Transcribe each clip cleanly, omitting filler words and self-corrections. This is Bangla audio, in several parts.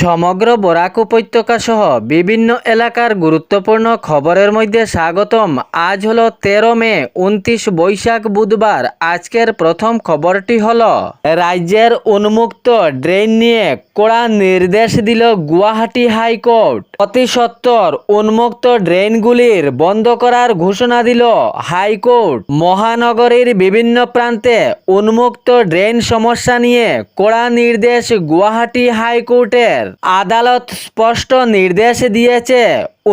সমগ্র বরাক উপত্যকা সহ বিভিন্ন এলাকার গুরুত্বপূর্ণ খবরের মধ্যে স্বাগতম। আজ হলো 13 মে 29 বৈশাখ বুধবার। আজকের প্রথম খবরটি হলো রাজ্যের উন্মুক্ত ড্রেন নিয়ে কড়া নির্দেশ দিল গুয়াহাটি হাইকোর্ট। অতি সত্বর উন্মুক্ত ড্রেনগুলির বন্ধ করার ঘোষণা দিল হাইকোর্ট। মহানগরীর বিভিন্ন প্রান্তে উন্মুক্ত ড্রেন সমস্যা নিয়ে কড়া নির্দেশ গুয়াহাটি হাইকোর্টের। আদালত স্পষ্ট নির্দেশ দিয়েছে,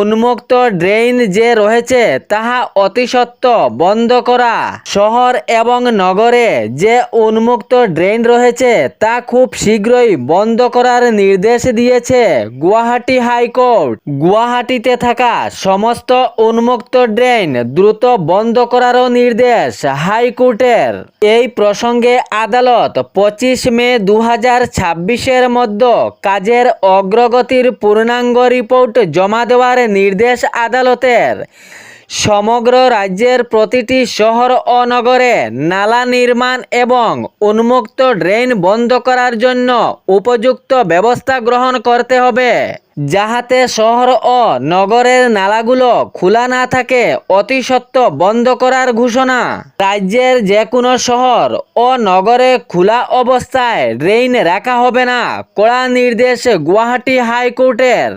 উন্মুক্ত ড্রেন যে রয়েছে তাহা অতি সত্বর বন্ধ করা। শহর এবং নগরে যে উন্মুক্ত ড্রেন রয়েছে তা খুব শীঘ্রই বন্ধ করার নির্দেশ দিয়েছে গুয়াহাটি হাইকোর্ট। গুয়াহাটিতে থাকা সমস্ত উন্মুক্ত ড্রেন দ্রুত বন্ধ করারও নির্দেশ হাইকোর্টের। এই প্রসঙ্গে আদালত 25 মে 2026-এর মধ্যে কাজের অগ্রগতির পূর্ণাঙ্গ রিপোর্ট জমা দেওয়ার নির্দেশ আদালতের। সমগ্র রাজ্যের প্রতিটি শহর ও নগরে নালা নির্মাণ এবং উন্মুক্ত ড্রেন বন্ধ করার জন্য উপযুক্ত ব্যবস্থা গ্রহণ করতে হবে, যাহাতে শহর ও নগরের নালাগুলো খোলা না থাকে। অতি সত্বর বন্ধ করার ঘোষণা। রাজ্যের যে কোনো শহর ও নগরে খোলা অবস্থায় ড্রেন রাখা হবে না, কড়া নির্দেশ গুয়াহাটি হাইকোর্টের।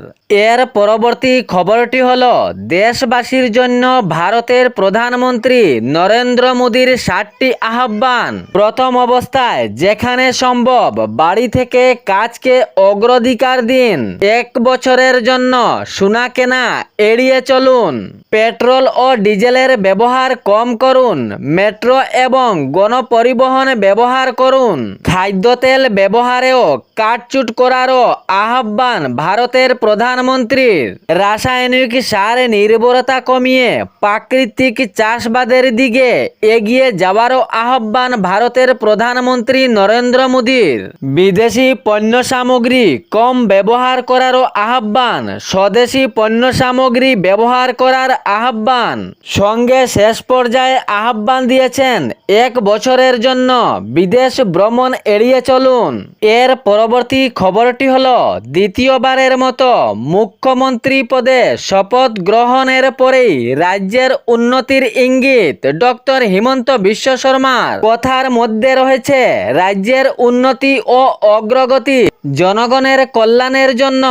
এর পরবর্তী খবরটি হলো দেশবাসীর জন্য ভারতের প্রধানমন্ত্রী নরেন্দ্র মোদীর 7টি আহ্বান। প্রথম অবস্থায় যেখানে সম্ভব বাড়ি থেকে কাজকে অগ্রাধিকার দিন। 1 বছরের জন্য সোনা কেনা এড়িয়ে চলুন। পেট্রোল ও ডিজেলের ব্যবহার কম করুন। মেট্রো এবং গণপরিবহন ব্যবহার করুন। খাদ্যতেল ব্যবহারেও কাটছুট করারও আহ্বান ভারতের প্রধানমন্ত্রীর। রাসায়নিক সার নির্ভরতা কমিয়ে প্রাকৃতিক চাষাবাদের দিকে এগিয়ে যাওয়ারও আহ্বান ভারতের প্রধানমন্ত্রী নরেন্দ্র মোদীর। বিদেশি পণ্য সামগ্রী কম ব্যবহার করারও আহ্বান। স্বদেশি পণ্য সামগ্রী ব্যবহার করার আহ্বান। সঙ্গে শেষ পর্যায়ে আহ্বান দিয়েছেন 1 বছরের জন্য বিদেশ ভ্রমণ এড়িয়ে চলুন। এর পরবর্তী খবরটি হলো দ্বিতীয়বারের মতো মুখ্যমন্ত্রী পদে শপথ গ্রহণের পরেই রাজ্যের উন্নতির ইঙ্গিত ডক্টর হিমন্ত বিশ্ব শর্মার। কথার মধ্যে রয়েছে রাজ্যের উন্নতি ও অগ্রগতি। জনগণের কল্যাণের জন্য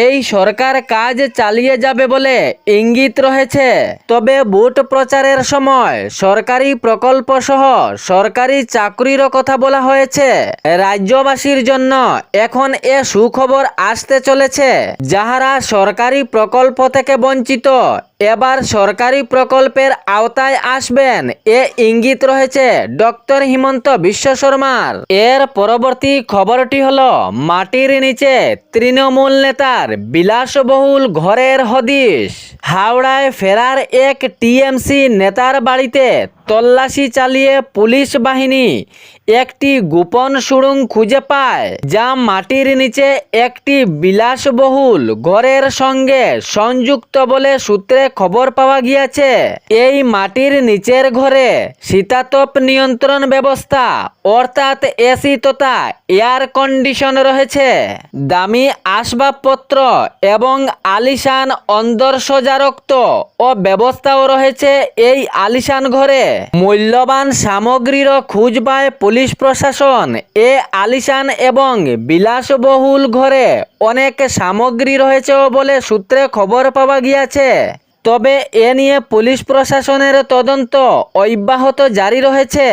এই সরকার কাজ চালিয়ে যাবে বলে ইঙ্গিত রয়েছে। তবে ভোট প্রচারের সময় সরকারি প্রকল্প সহ সরকারি চাকরিরও কথা বলা হয়েছে। রাজ্যবাসীর জন্য এখন এ সুখবর আসতে চলেছে, যাহারা সরকারি প্রকল্প থেকে বঞ্চিত এবার সরকারি প্রকল্পের আওতায় আসবেন, এ ইঙ্গিত রয়েছে ডক্টর হিমন্ত বিশ্ব শর্মার। এর পরবর্তী খবরটি হলো মাটির নিচে তৃণমূল নেতার বিলাসবহুল ঘরের হদিশ। হাওড়ায় ফেরার এক টিএমসি নেতার বাড়িতে তল্লাশি চালিয়ে পুলিশ বাহিনী একটি গোপন সুড়ঙ্গ খুঁজে পায়, যা মাটির নিচে একটি বিলাসবহুল ঘরের সঙ্গে সংযুক্ত বলে সূত্রে খবর পাওয়া গিয়েছে। এই মাটির নিচের ঘরে শীতাতপ নিয়ন্ত্রণ ব্যবস্থা অর্থাৎ এসি তথা এয়ার কন্ডিশন রয়েছে। দামি আসবাবপত্র এবং আলিশান অন্দরসজ্জারক্ত ও ব্যবস্থাও রয়েছে এই আলিশান ঘরে। মূল্যবান সামগ্রীরও খোঁজ পায় পুলিশ প্রশাসন। এ আলিশান এবং বিলাসবহুল ঘরে অনেক সামগ্রী রয়েছে বলে সূত্রে খবর পাওয়া গিয়েছে। তবে এ নিয়ে পুলিশ প্রশাসনের তদন্ত অব্যাহত জারি রয়েছে।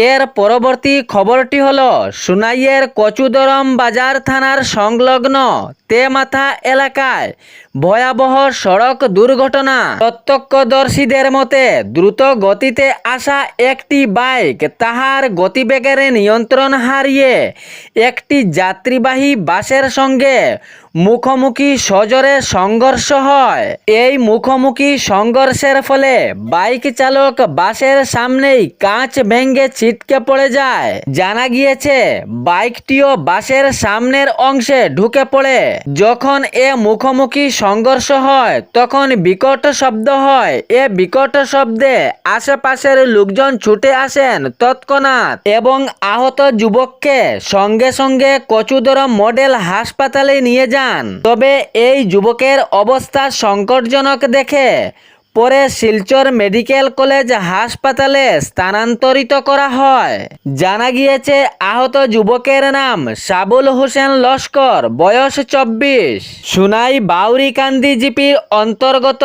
এর পরবর্তী খবরটি হলো সুনাইয়ের কচুদরম বাজার থানার সংলগ্ন তেমাথা এলাকায় ভয়াবহ সড়ক দুর্ঘটনা। প্রত্যক্ষদর্শীদের মতে দ্রুত গতিতে আসা একটি বাইক তাহার গতিবেগের নিয়ন্ত্রণ হারিয়ে একটি যাত্রীবাহী বাসের সঙ্গে মুখোমুখি সজোরে সংঘর্ষ হয়। এই মুখোমুখি সংঘর্ষের ফলে বাইক চালক বাসের সামনেই কাঁচ ভেঙে ছিটকে পড়ে যায়। জানা গিয়েছে বাইকটিও বাসের সামনের অংশে ঢুকে পড়ে। যখন এ মুখোমুখি সংঘর্ষ হয় তখন বিকট শব্দ হয়। এ বিকট শব্দে আশেপাশের লোকজন ছুটে আসেন তৎক্ষণাৎ এবং আহত যুবককে সঙ্গে সঙ্গে কচুদরম মডেল হাসপাতালে নিয়ে যান। তবে এই যুবকের অবস্থা সংকটজনক দেখে পরে শিলচর মেডিকেল কলেজ হাসপাতালে স্থানান্তরিত করা হয়। জানা গিয়েছে আহত যুবকের নাম সাবুল হোসেন লস্কর, বয়স 24, সুনাই বাউরিকান্দি জিপির অন্তর্গত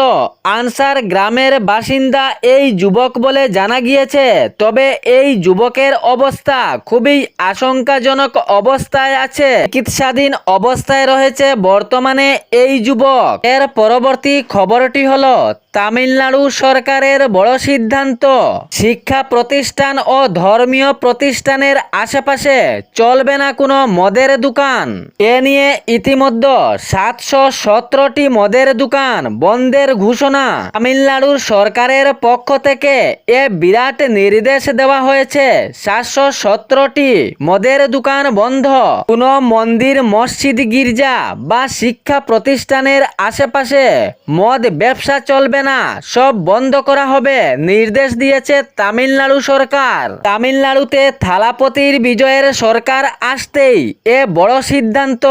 আনসার গ্রামের বাসিন্দা এই যুবক বলে জানা গিয়েছে। তবে এই যুবকের অবস্থা খুবই আশঙ্কাজনক অবস্থায় আছে, চিকিৎসাধীন অবস্থায় রয়েছে বর্তমানে এই যুবক। এর পরবর্তী খবরটি হলো তামিলনাড়ু সরকারের বড় সিদ্ধান্ত, শিক্ষা প্রতিষ্ঠান ও ধর্মীয় প্রতিষ্ঠানের আশেপাশে চলবে না কোনো মদের দোকান। এ নিয়ে ইতিমধ্যে 717টি মদের দোকান বন্ধের ঘোষণা তামিলনাড়ুর সরকারের পক্ষ থেকে এ বিরাট নির্দেশ দেওয়া হয়েছে। 717টি মদের দোকান বন্ধ। কোনো মন্দির, মসজিদ, গির্জা বা শিক্ষা প্রতিষ্ঠানের আশেপাশে মদ ব্যবসা চলবে না, সব বন্ধ করা হবে নির্দেশ দিয়েছে তামিলনাড়ু সরকার। তামিলনাড়ুতে থালাপতির বিজয়ের সরকার আসতেই এ বড় সিদ্ধান্ত।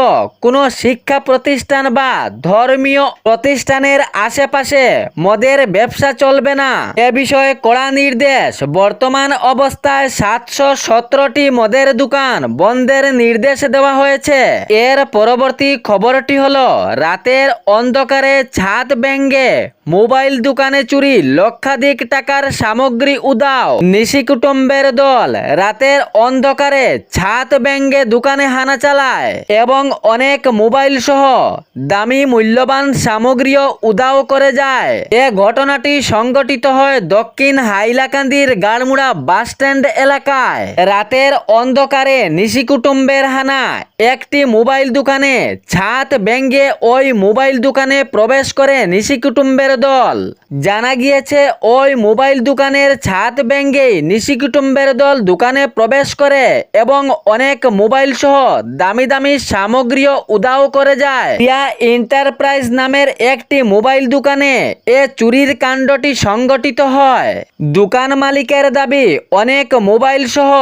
কোনো শিক্ষা প্রতিষ্ঠান বা ধর্মীয় প্রতিষ্ঠানের আশেপাশে মদের ব্যবসা চলবে না, এ বিষয়ে কড়া নির্দেশ। বর্তমান অবস্থায় 717টি মদের দোকান বন্ধের নির্দেশ দেওয়া হয়েছে। এর পরবর্তী খবরটি হলো রাতের অন্ধকারে ছাদ ভেঙে মোবাইল দোকানে চুরি, লক্ষাধিক টাকার সামগ্রী উধাও। নিশি কুটুম্বের দল রাতের অন্ধকারে ছাদ ভেঙে দোকানে হানা চালায় এবং অনেক মোবাইল সহ দামি মূল্যবান সামগ্রীও উধাও করে যায়। এ ঘটনাটি সংঘটিত হয় দক্ষিণ হাইলাকান্দির গাড়মুড়া বাস স্ট্যান্ড এলাকায়। রাতের অন্ধকারে নিশি কুটুম্বের হানা একটি মোবাইল দোকানে ছাদ ভেঙে ওই মোবাইল দোকানে প্রবেশ করে নিশি কুটুম্বের দল। জানা গিয়েছে ওই মোবাইল দোকানের ছাদ ভেঙেই নিশি কুটুম্বের দল দোকানে প্রবেশ করে এবং অনেক মোবাইল সহ দামি দামি সামগ্রীও উধাও করে যায়। রিয়া এন্টারপ্রাইজ নামের একটি মোবাইল দোকানে এ চুরির কাণ্ডটি সংঘটিত হয়। দোকান মালিকের দাবি অনেক মোবাইল সহ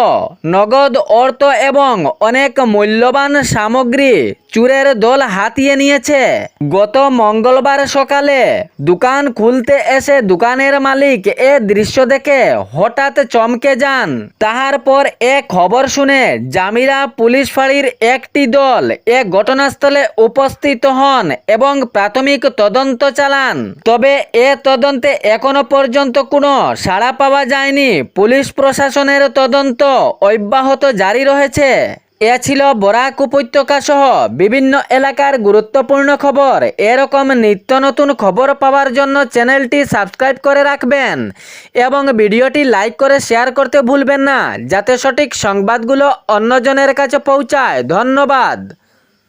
নগদ অর্থ এবং অনেক মূল্যবান সামগ্রী চোরের দল হাতিয়ে নিয়েছে। গত মঙ্গলবার সকালে দোকান খুলতে এসে দোকানের মালিক এ দৃশ্য দেখে হঠাৎ চমকে যান। তাহার পর এ খবর শুনে জামিরা পুলিশ ফাঁড়ির একটি দল এ ঘটনাস্থলে উপস্থিত হন এবং প্রাথমিক তদন্ত চালান। তবে এ তদন্তে এখনো পর্যন্ত কোনো সাড়া পাওয়া যায়নি। পুলিশ প্রশাসনের তদন্ত অব্যাহত জারি রয়েছে। এ ছিল বরাক উপত্যকা সহ বিভিন্ন এলাকার গুরুত্বপূর্ণ খবর। এরকম নিত্য নতুন খবর পাওয়ার জন্য চ্যানেলটি সাবস্ক্রাইব করে রাখবেন এবং ভিডিওটি লাইক করে শেয়ার করতে ভুলবেন না, যাতে সঠিক সংবাদগুলো অন্যজনের কাছে পৌঁছায়। ধন্যবাদ।